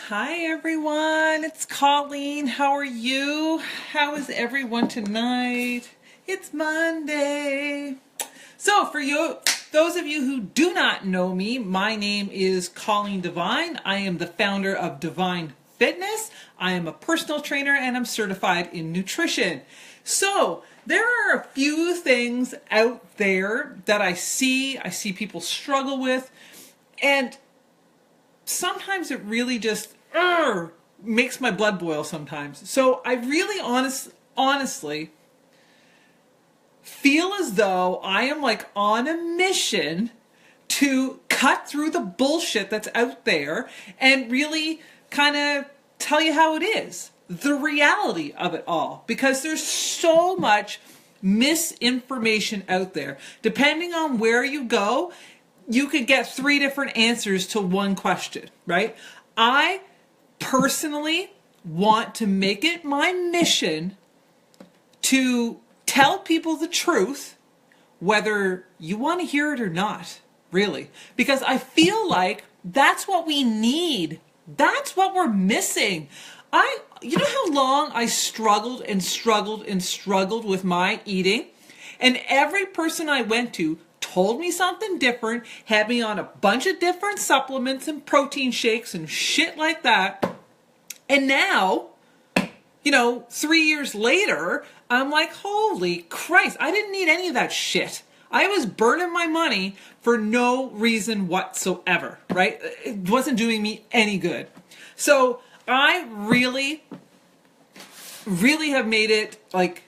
Hi everyone, it's Colleen. How are you? How is everyone tonight? It's Monday. So for you, those of you who do not know me, my name is Colleen Devine. I am the founder of Divine Fitness. I am a personal trainer and I'm certified in nutrition. So there are a few things out there that I see people struggle with, and sometimes it really just makes my blood boil sometimes. So I really honestly feel as though I am like on a mission to cut through the bullshit that's out there and really kind of tell you how it is, the reality of it all, because there's so much misinformation out there. Depending on where you go, you could get 3 different answers to one question, right? I personally want to make it my mission to tell people the truth, whether you want to hear it or not, really. Because I feel like that's what we need. That's what we're missing. You know how long I struggled with my eating? And every person I went to told me something different, had me on a bunch of different supplements and protein shakes and shit like that. And now, 3 years later, I'm like, holy Christ, I didn't need any of that shit. I was burning my money for no reason whatsoever, right? It wasn't doing me any good. So I really have made it like,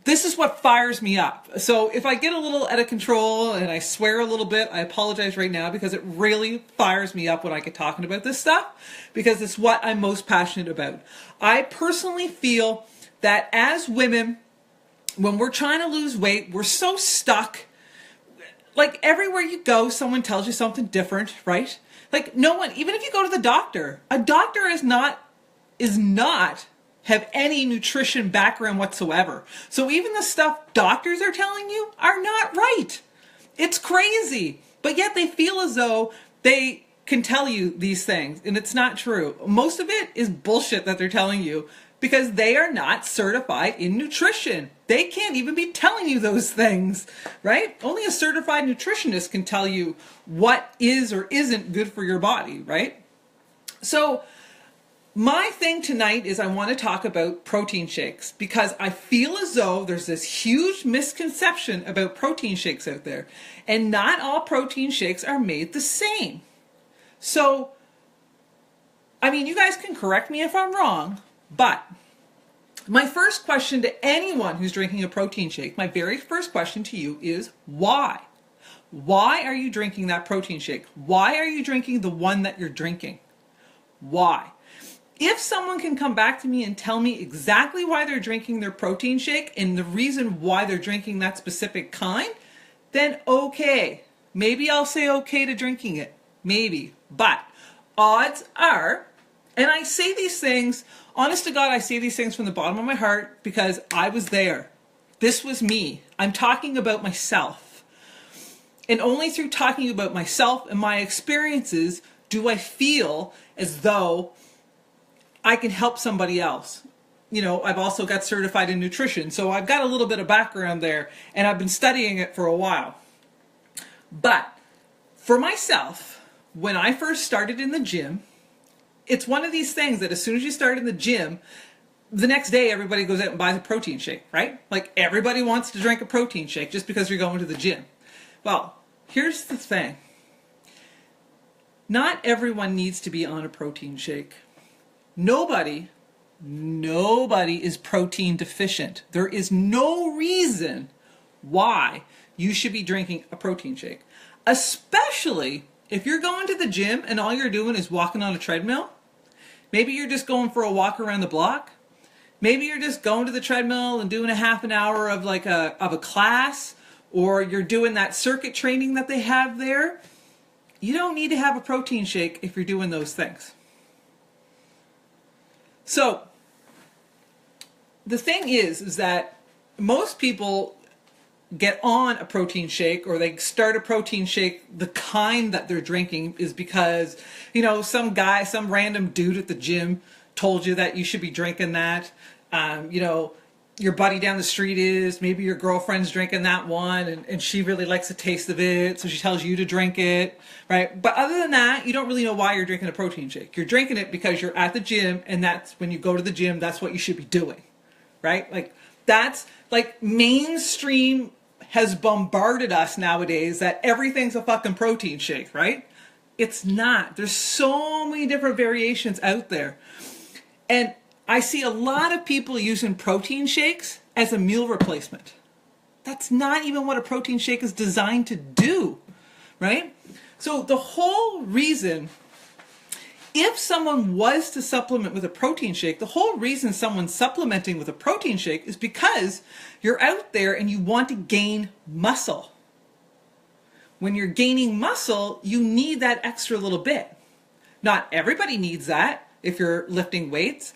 this is what fires me up. So if I get a little out of control and I swear a little bit, I apologize right now, because it really fires me up when I get talking about this stuff, because it's what I'm most passionate about. I personally feel that as women, when we're trying to lose weight, we're so stuck. Like everywhere you go, someone tells you something different, right? Like no one, even if you go to the doctor, a doctor is not have any nutrition background whatsoever. So even the stuff doctors are telling you are not right. It's crazy. But yet they feel as though they can tell you these things, and it's not true. Most of it is bullshit that they're telling you, because they are not certified in nutrition. They can't even be telling you those things, right? Only a certified nutritionist can tell you what is or isn't good for your body, right? So my thing tonight is I want to talk about protein shakes, because I feel as though there's this huge misconception about protein shakes out there, and not all protein shakes are made the same. So, I mean, you guys can correct me if I'm wrong, but my first question to anyone who's drinking a protein shake, my very first question to you is why? Why are you drinking that protein shake? Why are you drinking the one that you're drinking? Why? If someone can come back to me and tell me exactly why they're drinking their protein shake and the reason why they're drinking that specific kind, then okay. Maybe I'll say okay to drinking it. Maybe. But odds are, and I say these things, honest to God, I say these things from the bottom of my heart, because I was there. This was me. I'm talking about myself. And only through talking about myself and my experiences do I feel as though I can help somebody else. I've also got certified in nutrition, so I've got a little bit of background there, and I've been studying it for a while. But for myself, when I first started in the gym, it's one of these things that as soon as you start in the gym, the next day everybody goes out and buys a protein shake, right? Like everybody wants to drink a protein shake just because you're going to the gym. Well, here's the thing. Not everyone needs to be on a protein shake. Nobody is protein deficient. There is no reason why you should be drinking a protein shake. Especially if you're going to the gym and all you're doing is walking on a treadmill. Maybe you're just going for a walk around the block. Maybe you're just going to the treadmill and doing a half an hour of a class, or you're doing that circuit training that they have there. You don't need to have a protein shake if you're doing those things. So the thing is that most people get on a protein shake or they start a protein shake, the kind that they're drinking is because, some guy, some random dude at the gym told you that you should be drinking that. Your buddy down the street maybe your girlfriend's drinking that one and she really likes the taste of it, so she tells you to drink it, right? But other than that, you don't really know why you're drinking a protein shake. You're drinking it because you're at the gym, and that's when you go to the gym, that's what you should be doing, right? Like, that's like mainstream has bombarded us nowadays that everything's a fucking protein shake, right? It's not. There's so many different variations out there. And I see a lot of people using protein shakes as a meal replacement. That's not even what a protein shake is designed to do, right? So the whole reason, if someone was to supplement with a protein shake, the whole reason someone's supplementing with a protein shake is because you're out there and you want to gain muscle. When you're gaining muscle, you need that extra little bit. Not everybody needs that if you're lifting weights.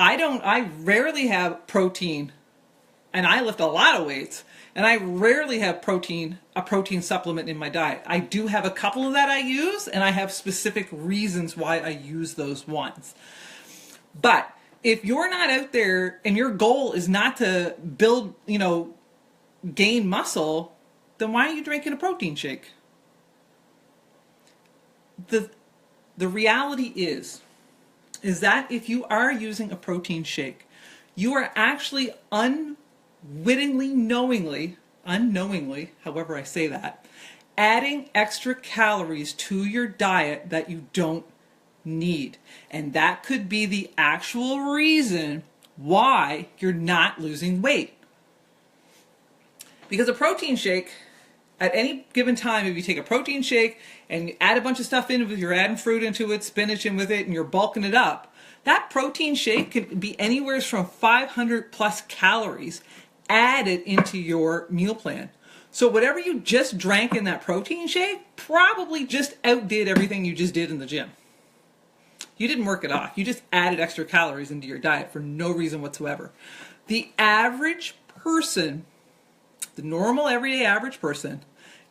I rarely have protein, and I lift a lot of weights, and I rarely have a protein supplement in my diet. I do have a couple of that I use, and I have specific reasons why I use those ones. But if you're not out there and your goal is not to build, gain muscle, then why are you drinking a protein shake? The reality is that if you are using a protein shake, you are actually unknowingly, however I say that, adding extra calories to your diet that you don't need. And that could be the actual reason why you're not losing weight. Because a protein shake, at any given time, if you take a protein shake and you add a bunch of stuff in it, you're adding fruit into it, spinach in with it, and you're bulking it up, that protein shake can be anywhere from 500 plus calories added into your meal plan. So whatever you just drank in that protein shake probably just outdid everything you just did in the gym. You didn't work it off. You just added extra calories into your diet for no reason whatsoever. The average person, the normal everyday average person,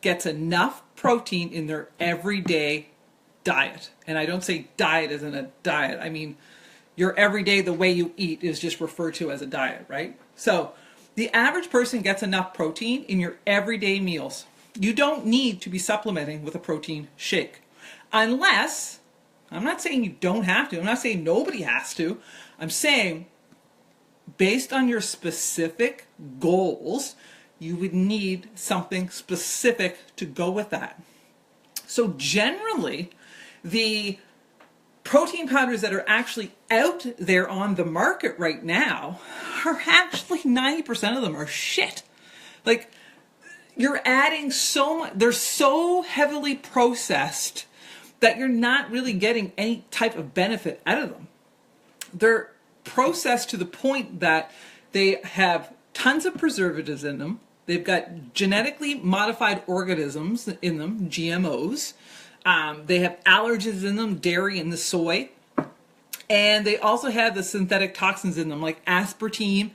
gets enough protein in their everyday diet. And I don't say diet as in a diet. I mean, your everyday, the way you eat is just referred to as a diet, right? So the average person gets enough protein in your everyday meals. You don't need to be supplementing with a protein shake. Unless, I'm not saying you don't have to. I'm not saying nobody has to. I'm saying based on your specific goals, you would need something specific to go with that. So generally, the protein powders that are actually out there on the market right now are actually 90% of them are shit. Like, you're adding so much, they're so heavily processed that you're not really getting any type of benefit out of them. They're processed to the point that they have tons of preservatives in them. They've got genetically modified organisms in them, GMOs. They have allergens in them, dairy and the soy. And they also have the synthetic toxins in them, like aspartame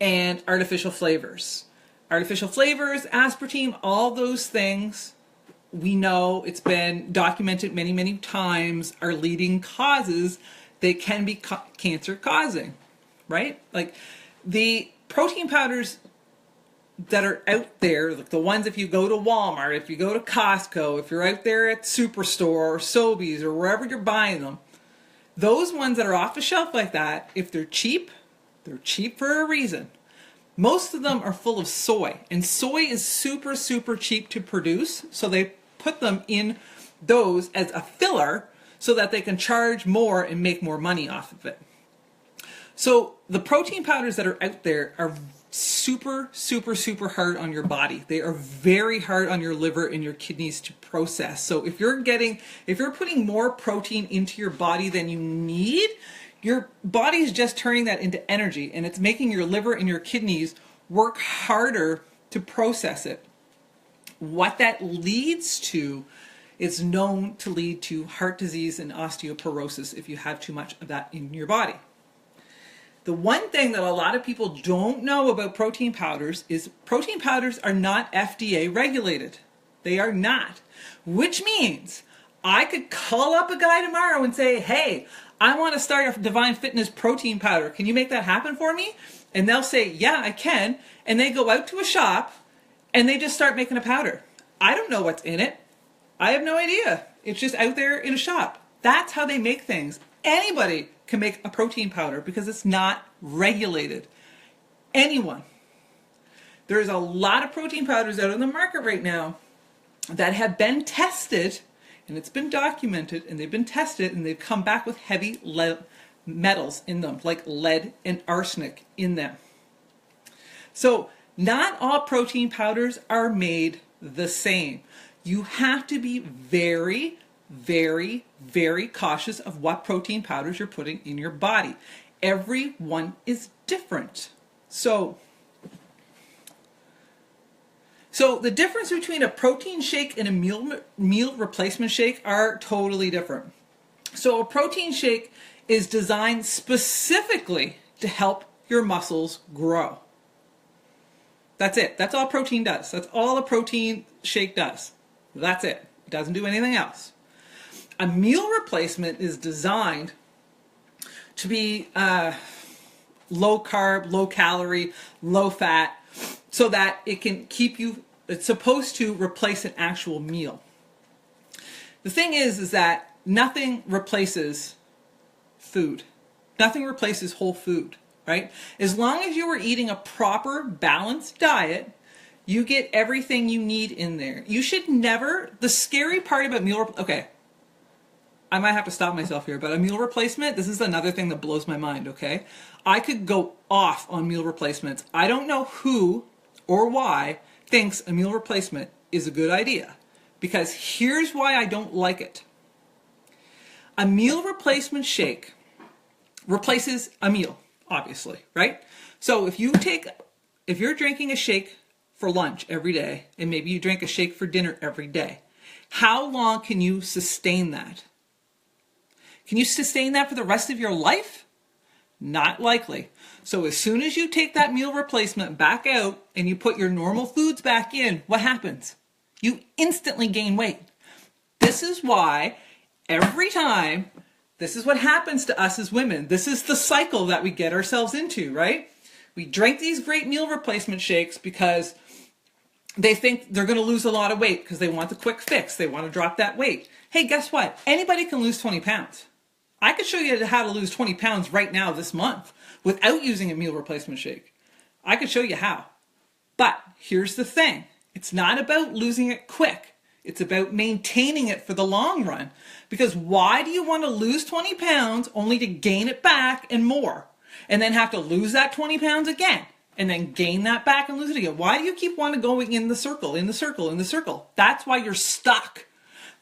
and artificial flavors. Artificial flavors, aspartame, all those things, we know, it's been documented many, many times, are leading causes. They can be cancer causing, right? Like the protein powders that are out there, like the ones if you go to Walmart, if you go to Costco, if you're out there at Superstore or Sobeys or wherever you're buying them, those ones that are off the shelf like that, if they're cheap for a reason. Most of them are full of soy, and soy is super, super cheap to produce, so they put them in those as a filler so that they can charge more and make more money off of it. So the protein powders that are out there are super, super, super hard on your body. They are very hard on your liver and your kidneys to process. So if you're putting more protein into your body than you need, your body is just turning that into energy, and it's making your liver and your kidneys work harder to process it. What that leads to is known to lead to heart disease and osteoporosis if you have too much of that in your body. The one thing that a lot of people don't know about protein powders is protein powders are not FDA regulated. They are not. Which means I could call up a guy tomorrow and say, hey, I want to start a Divine Fitness protein powder. Can you make that happen for me? And they'll say, yeah, I can. And they go out to a shop and they just start making a powder. I don't know what's in it. I have no idea. It's just out there in a shop. That's how they make things. Anybody can make a protein powder because it's not regulated. Anyone. There's a lot of protein powders out on the market right now that have been tested, and it's been documented, and they've been tested, and they've come back with heavy metals in them, like lead and arsenic in them. So not all protein powders are made the same. You have to be very, very, very cautious of what protein powders you're putting in your body. Every one is different. So the difference between a protein shake and a meal replacement shake are totally different. So a protein shake is designed specifically to help your muscles grow. That's it. That's all protein does. That's all a protein shake does. That's it. It doesn't do anything else. A meal replacement is designed to be low carb, low calorie, low fat, so that it can keep you, it's supposed to replace an actual meal. The thing is that nothing replaces food. Nothing replaces whole food, right? As long as you are eating a proper, balanced diet, you get everything you need in there. You should never, the scary part about okay, I might have to stop myself here, but a meal replacement, this is another thing that blows my mind, okay? I could go off on meal replacements. I don't know who or why thinks a meal replacement is a good idea, because here's why I don't like it. A meal replacement shake replaces a meal, obviously, right? So if you're drinking a shake for lunch every day, and maybe you drink a shake for dinner every day, how long can you sustain that? Can you sustain that for the rest of your life? Not likely. So as soon as you take that meal replacement back out and you put your normal foods back in, what happens? You instantly gain weight. This is why every time, this is what happens to us as women. This is the cycle that we get ourselves into, right? We drink these great meal replacement shakes because they think they're going to lose a lot of weight because they want the quick fix. They want to drop that weight. Hey, guess what? Anybody can lose 20 pounds. I could show you how to lose 20 pounds right now this month without using a meal replacement shake. I could show you how. But here's the thing. It's not about losing it quick. It's about maintaining it for the long run. Because why do you want to lose 20 pounds only to gain it back and more? And then have to lose that 20 pounds again? And then gain that back and lose it again? Why do you keep wanting going in the circle, in the circle, in the circle? That's why you're stuck.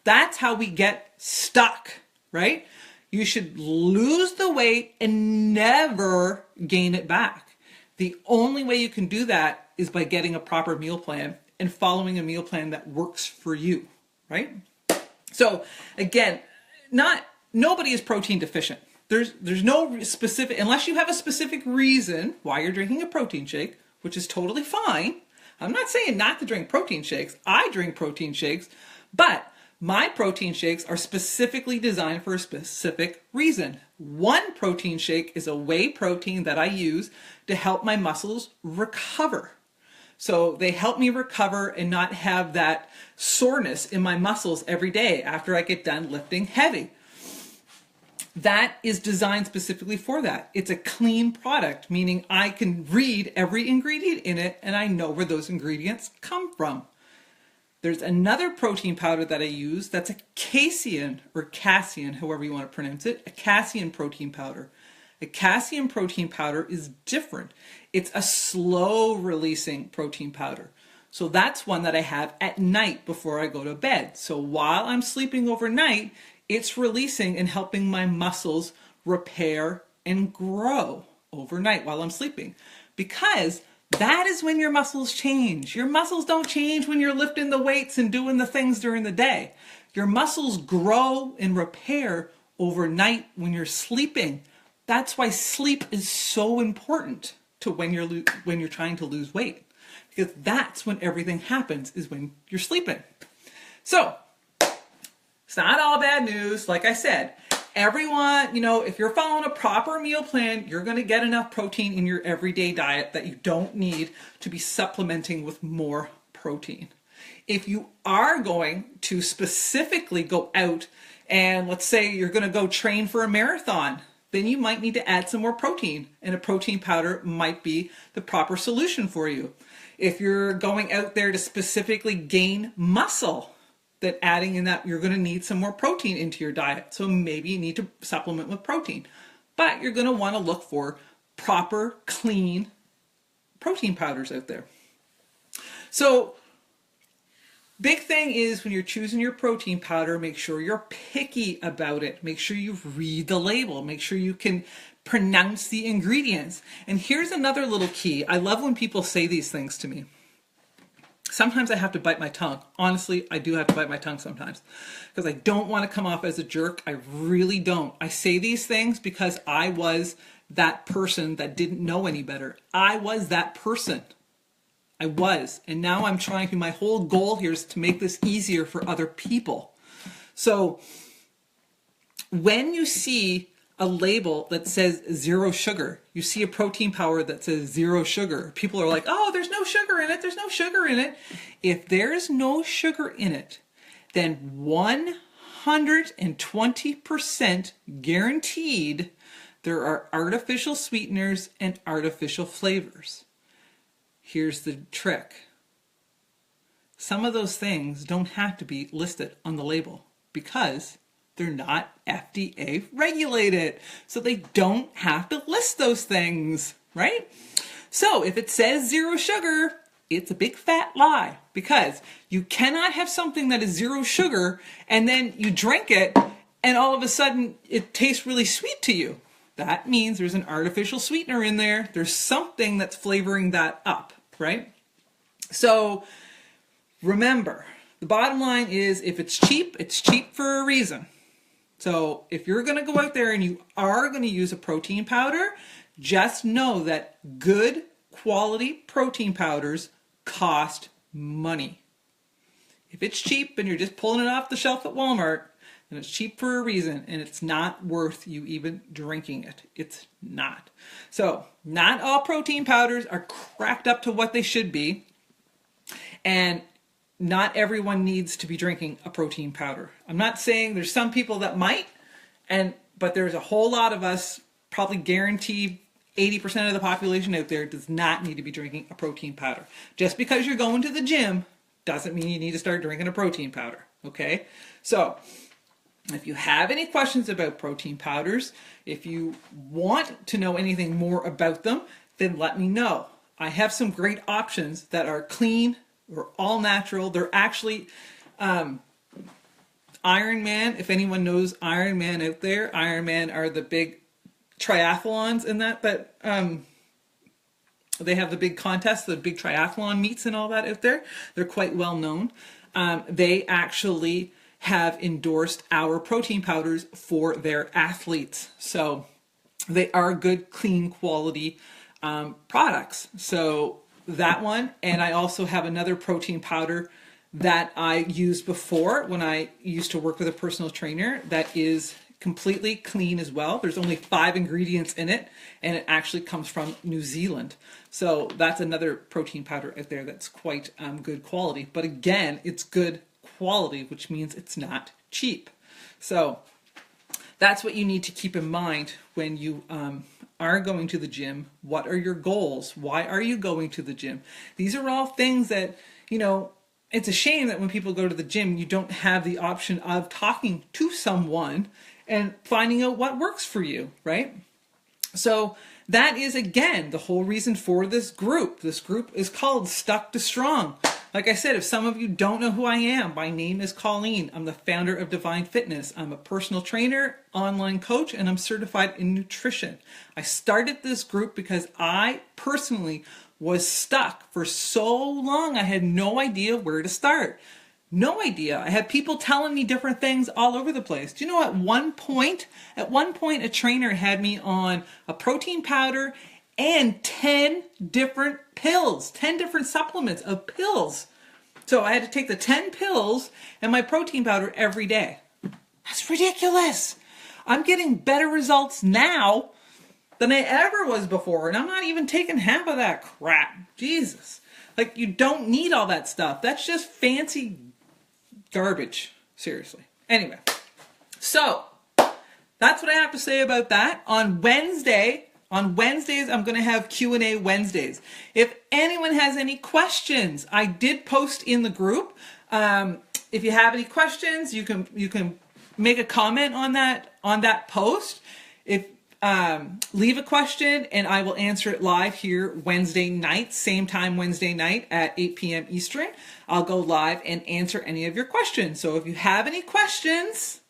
That's how we get stuck, right? You should lose the weight and never gain it back. The only way you can do that is by getting a proper meal plan and following a meal plan that works for you, right? So again, nobody is protein deficient. There's no specific, unless you have a specific reason why you're drinking a protein shake, which is totally fine. I'm not saying not to drink protein shakes. I drink protein shakes, but my protein shakes are specifically designed for a specific reason. One protein shake is a whey protein that I use to help my muscles recover. So they help me recover and not have that soreness in my muscles every day after I get done lifting heavy. That is designed specifically for that. It's a clean product, meaning I can read every ingredient in it and I know where those ingredients come from. There's another protein powder that I use that's a casein, or casein, however you want to pronounce it, a casein protein powder. A casein protein powder is different. It's a slow releasing protein powder. So that's one that I have at night before I go to bed. So while I'm sleeping overnight, it's releasing and helping my muscles repair and grow overnight while I'm sleeping. Because that is when your muscles change. Your muscles don't change when you're lifting the weights and doing the things during the day. Your muscles grow and repair overnight when you're sleeping. That's why sleep is so important to when you're trying to lose weight, because that's when everything happens, is when you're sleeping. So it's not all bad news. Like I said, everyone, if you're following a proper meal plan, you're going to get enough protein in your everyday diet that you don't need to be supplementing with more protein. If you are going to specifically go out and let's say you're going to go train for a marathon, then you might need to add some more protein, and a protein powder might be the proper solution for you. If you're going out there to specifically gain muscle, then adding in that, you're going to need some more protein into your diet. So maybe you need to supplement with protein. But you're going to want to look for proper, clean protein powders out there. So big thing is when you're choosing your protein powder, make sure you're picky about it. Make sure you read the label. Make sure you can pronounce the ingredients. And here's another little key. I love when people say these things to me. Sometimes I have to bite my tongue. Honestly, I do have to bite my tongue sometimes because I don't want to come off as a jerk. I really don't. I say these things because I was that person that didn't know any better. I was that person. I was. And now I'm trying to, my whole goal here is to make this easier for other people. So when you see a label that says 0 sugar, you see a protein powder that says 0 sugar, people are like, oh, there's no sugar in it, there's no sugar in it. If there's no sugar in it, then 120% guaranteed there are artificial sweeteners and artificial flavors. Here's the trick. Some of those things don't have to be listed on the label because they're not FDA regulated. So they don't have to list those things, right? So if it says 0 sugar, it's a big fat lie, because you cannot have something that is 0 sugar and then you drink it and all of a sudden it tastes really sweet to you. That means there's an artificial sweetener in there. There's something that's flavoring that up, right? So remember, the bottom line is if it's cheap for a reason. So if you're going to go out there and you are going to use a protein powder, just know that good quality protein powders cost money. If it's cheap and you're just pulling it off the shelf at Walmart, then it's cheap for a reason, and it's not worth you even drinking it. It's not. So not all protein powders are cracked up to what they should be, and not everyone needs to be drinking a protein powder. I'm not saying there's some people that might, but there's a whole lot of us, probably guaranteed 80% of the population out there does not need to be drinking a protein powder. Just because you're going to the gym doesn't mean you need to start drinking a protein powder, okay? So if you have any questions about protein powders, if you want to know anything more about them, then let me know. I have some great options that are clean, or all natural. They're actually Ironman, if anyone knows Ironman out there. Ironman are the big triathlons in that they have the big contests, the big triathlon meets and all that out there. They're quite well known. They actually have endorsed our protein powders for their athletes. So they are good, clean quality products. So that one, and I also have another protein powder that I used before when I used to work with a personal trainer that is completely clean as well. There's only 5 ingredients in it, and it actually comes from New Zealand. So that's another protein powder out there that's quite good quality. But again, it's good quality, which means it's not cheap. So that's what you need to keep in mind when you are going to the gym. What are your goals? Why are you going to the gym? These are all things that, it's a shame that when people go to the gym, you don't have the option of talking to someone and finding out what works for you, right? So that is, again, the whole reason for this group. This group is called Stuck to Strong. Like I said, if some of you don't know who I am, my name is Colleen. I'm the founder of Divine Fitness. I'm a personal trainer, online coach, and I'm certified in nutrition. I started this group because I personally was stuck for so long. I had no idea where to start. No idea. I had people telling me different things all over the place. Do you know at one point a trainer had me on a protein powder and 10 different pills, 10 different supplements of pills. So I had to take the 10 pills and my protein powder every day. That's ridiculous. I'm getting better results now than I ever was before, and I'm not even taking half of that crap. Jesus. Like, you don't need all that stuff. That's just fancy garbage. Seriously. Anyway, so that's what I have to say about that. On Wednesdays, I'm going to have Q&A Wednesdays. If anyone has any questions, I did post in the group. If you have any questions, you can make a comment on that post. If leave a question and I will answer it live here Wednesday night, same time Wednesday night at 8 p.m. Eastern. I'll go live and answer any of your questions. So if you have any questions,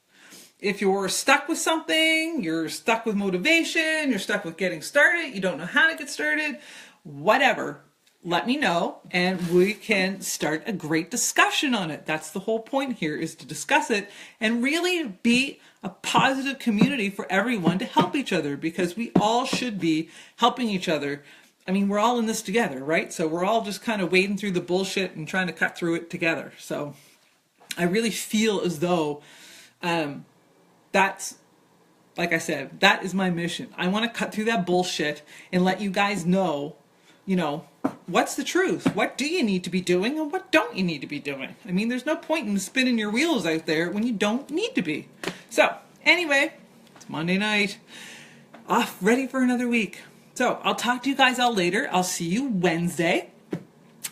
if you're stuck with something, you're stuck with motivation, you're stuck with getting started, you don't know how to get started, whatever, let me know and we can start a great discussion on it. That's the whole point here, is to discuss it and really be a positive community for everyone to help each other, because we all should be helping each other. I mean, we're all in this together, right? So we're all just kind of wading through the bullshit and trying to cut through it together. So I really feel as though that's, like I said, that is my mission. I want to cut through that bullshit and let you guys know, you know, what's the truth? What do you need to be doing and what don't you need to be doing? I mean, there's no point in spinning your wheels out there when you don't need to be. So, anyway, it's Monday night. Off, ready for another week. So, I'll talk to you guys all later. I'll see you Wednesday.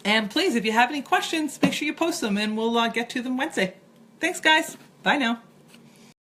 And please, if you have any questions, make sure you post them and we'll get to them Wednesday. Thanks, guys. Bye now.